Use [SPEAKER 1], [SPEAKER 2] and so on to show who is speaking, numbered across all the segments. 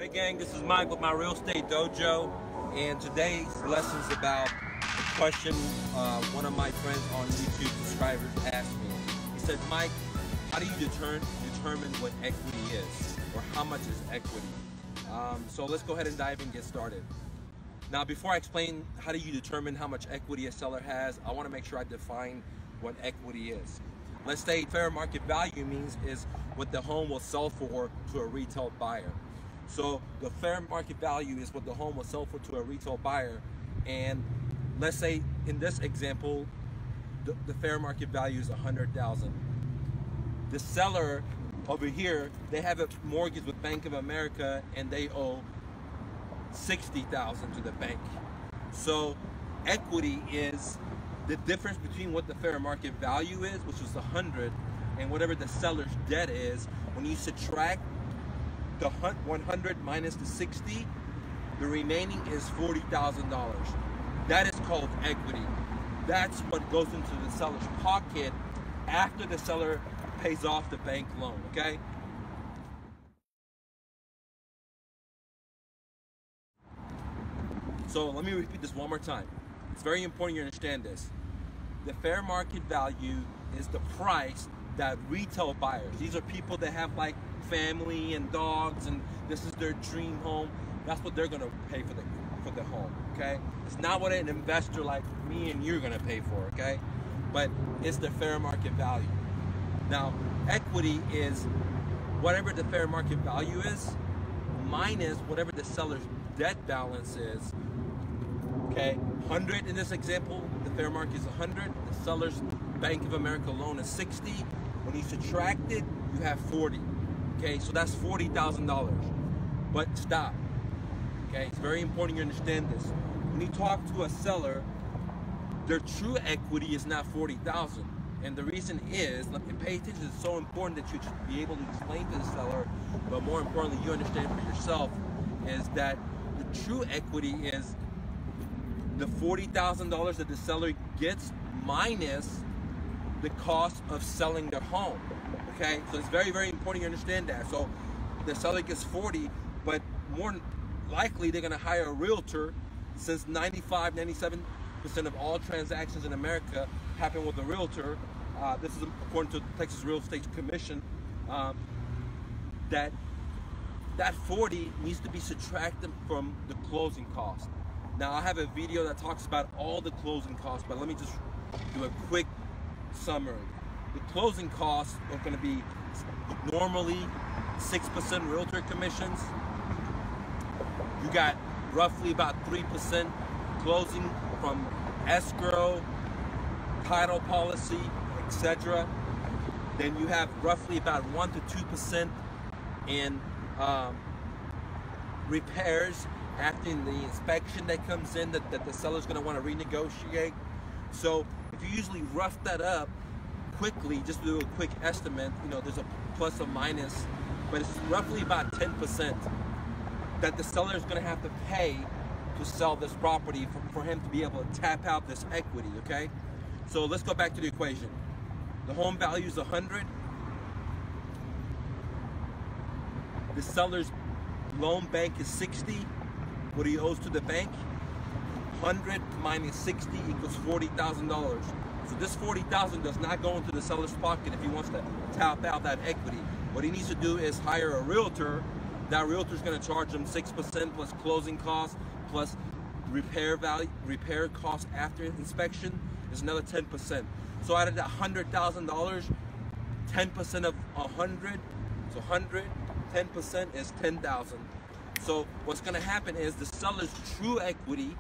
[SPEAKER 1] Hey gang, this is Mike with my Real Estate Dojo, and today's lesson is about a question one of my friends on YouTube subscribers asked me. He said, Mike, how do you determine what equity is, or how much is equity? So let's go ahead and dive in and get started. Now, before I explain how do you determine how much equity a seller has, I want to make sure I define what equity is. Let's say fair market value is what the home will sell for to a retail buyer. So the fair market value is what the home will sell for to a retail buyer, and let's say in this example, the fair market value is $100,000. The seller over here, they have a mortgage with Bank of America and they owe $60,000 to the bank. So equity is the difference between what the fair market value is, which was 100, and whatever the seller's debt is. When you subtract the 100 minus the 60, the remaining is $40,000. That is called equity. That's what goes into the seller's pocket after the seller pays off the bank loan, okay? So let me repeat this one more time. It's very important you understand this. The fair market value is the price that retail buyers, these are people that have like family and dogs and this is their dream home, that's what they're gonna pay for the home, okay? It's not what an investor like me and you're gonna pay for, okay? But it's the fair market value. Now, equity is whatever the fair market value is minus whatever the seller's debt balance is. Okay, 100 in this example, the fair market is 100, the seller's Bank of America loan is 60. When you subtract it, you have 40. Okay, so that's $40,000. But stop. Okay, it's very important you understand this. When you talk to a seller, their true equity is not $40,000. And the reason is, and pay attention, it's so important that you be able to explain to the seller, but more importantly, you understand for yourself, is that the true equity is the $40,000 that the seller gets minus the cost of selling their home. Okay, so it's very, very important you understand that. So the seller gets 40, but more likely they're gonna hire a realtor, since 95-97% of all transactions in America happen with a realtor. This is according to the Texas Real Estate Commission, that 40 needs to be subtracted from the closing cost. Now, I have a video that talks about all the closing costs, but let me just do a quick summary. The closing costs are going to be normally 6% realtor commissions. You got roughly about 3% closing from escrow, title policy, etc. Then you have roughly about 1 to 2% in repairs after the inspection that comes in that the seller's going to want to renegotiate. So if you usually rough that up quickly, just do a quick estimate, you know, there's a plus or minus, but it's roughly about 10% that the seller is going to have to pay to sell this property for him to be able to tap out this equity, okay? So let's go back to the equation. The home value is 100. The seller's loan bank is 60. What he owes to the bank, 100 minus 60 equals $40,000. So this $40,000 does not go into the seller's pocket if he wants to tap out that equity. What he needs to do is hire a realtor. That realtor is going to charge him 6% plus closing costs plus repair costs after inspection is another 10%. So out of that $100,000, 10% of 100, so 100, 10% is $10,000. So what's going to happen is the seller's true equity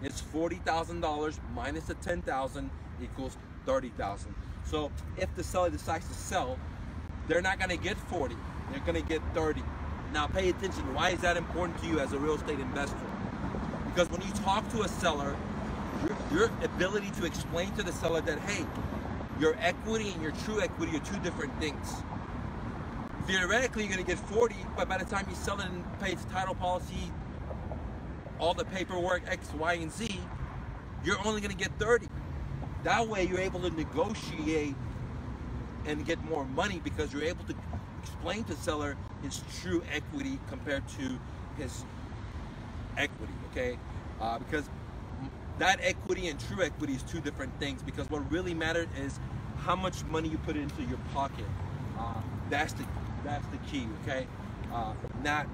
[SPEAKER 1] is $40,000 minus the $10,000 equals $30,000. So if the seller decides to sell, they're not going to get 40, they're going to get 30. Now pay attention, why is that important to you as a real estate investor? Because when you talk to a seller, your ability to explain to the seller that, hey, your equity and your true equity are two different things. Theoretically, you're going to get 40, but by the time you sell it and pay its title policy, all the paperwork, X, Y, and Z, you're only going to get 30. That way, you're able to negotiate and get more money because you're able to explain to the seller its true equity compared to his equity, okay? Because that equity and true equity is two different things, because what really matters is how much money you put into your pocket. That's the key, okay? Not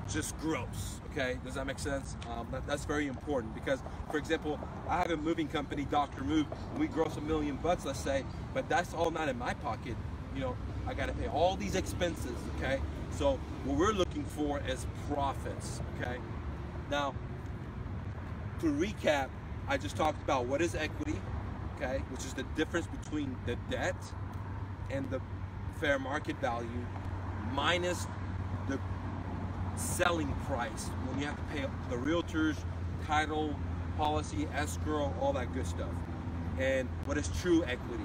[SPEAKER 1] just gross, okay? Does that make sense? That's very important, because, for example, I have a moving company, Dr. Move, and we gross $1 million, let's say, but that's all not in my pocket. You know, I got to pay all these expenses, okay? So what we're looking for is profits, okay? Now, to recap, I just talked about what is equity, okay, which is the difference between the debt and the fair market value minus the selling price when you have to pay the realtors, title, policy, escrow, all that good stuff. And what is true equity.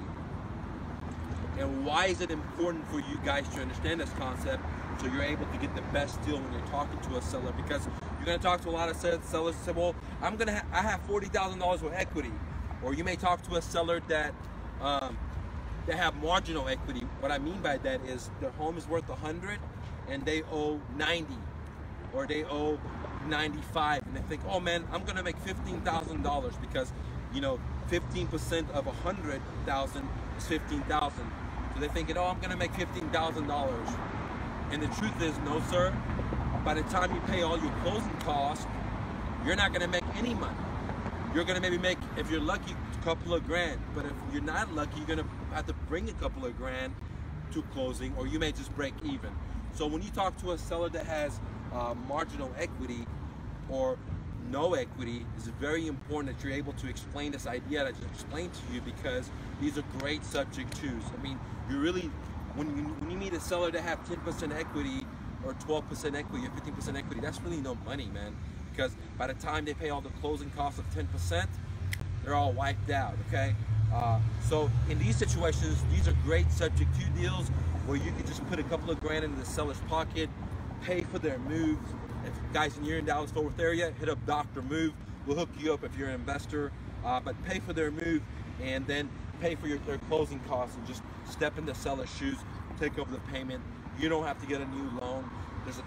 [SPEAKER 1] And why is it important for you guys to understand this concept so you're able to get the best deal when you're talking to a seller? Because you're going to talk to a lot of sellers and say, well, I have $40,000 with equity. Or you may talk to a seller that they have marginal equity. What I mean by that is their home is worth 100 and they owe 90, or they owe 95, and they think, oh man, I'm gonna make $15,000 because, you know, 15% of 100,000 is 15,000. So they're thinking, oh, I'm gonna make $15,000. And the truth is, no sir, by the time you pay all your closing costs, you're not gonna make any money. You're gonna maybe make, if you're lucky, a couple of grand. But if you're not lucky, you're gonna have to bring a couple of grand to closing, or you may just break even. So when you talk to a seller that has marginal equity or no equity, it's very important that you're able to explain this idea that I just explained to you, because these are great subject twos. I mean, you really, when you meet a seller that have 10% equity or 12% equity or 15% equity, that's really no money, man. Because by the time they pay all the closing costs of 10%, they're all wiped out, okay? So in these situations, these are great subject to deals where you can just put a couple of grand in the seller's pocket, pay for their move. If guys, you're in Dallas-Fort Worth area, hit up Dr. Move. We'll hook you up if you're an investor, but pay for their move and then pay for their closing costs and just step in the seller's shoes, take over the payment. You don't have to get a new loan.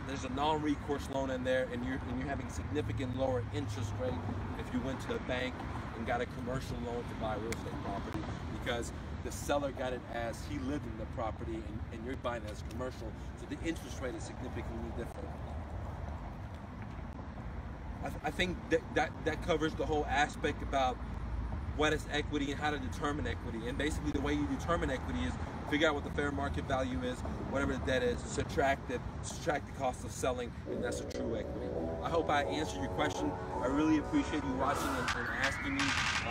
[SPEAKER 1] There's a non-recourse loan in there, and you're having significant lower interest rate if you went to the bank and got a commercial loan to buy real estate property, because the seller got it as he lived in the property and you're buying it as commercial, so the interest rate is significantly different. I think that covers the whole aspect about what is equity and how to determine equity. And basically the way you determine equity is figure out what the fair market value is, whatever the debt is, subtract the cost of selling, and that's a true equity. I hope I answered your question. I really appreciate you watching and asking me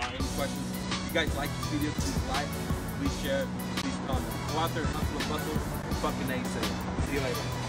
[SPEAKER 1] any questions. If you guys like this video, please like, please share, please comment. Go out there and hustle and bustle and fucking ace it. See you later.